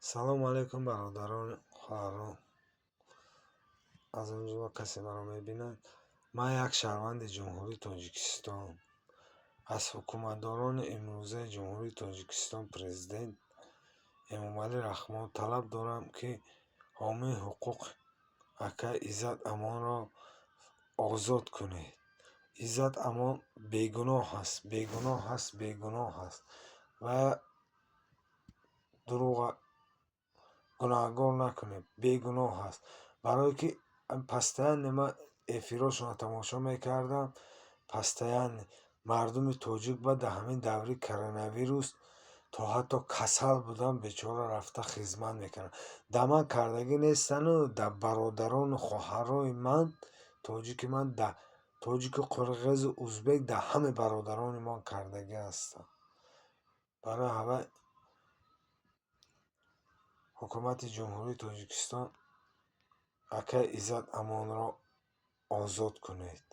салом алейкум бародарон, хоҳарон. Аз он ҷо касе маро мебинад. Ман як шаҳрванди ҷумҳурии Тоҷикистон. Аз ҳукуматдорони имрӯзаи ҷумҳурии Тоҷикистон президент Эмомалӣ Рахмон талаб дорам, ки ҳомии ҳуқуқ акай Иззат Амонро озод кунед. Иззат Амон бегуноҳ аст, бегуноҳ аст, бегуноҳ аст ва дуруға гунаҳгор накунед, бегуноҳ аст. Барое ки пастаяне ман эфирашонро тамошо мекардам, пастаяне мардуми тоҷик ба дар ҳамин даври коронавирус то ҳатто касал будан бечора рафта хизмат мекарданд. Дар ман кардагӣ нестану дар бародарону хоҳарои ман тоҷики ман дар тоҷику қирғизу узбек дар ҳама бародарони ман кардагӣ ҳастанд. Барои ҳавай ҳукумати ҷумҳурии Тоҷикистон акай Иззат Амонро озод кунед.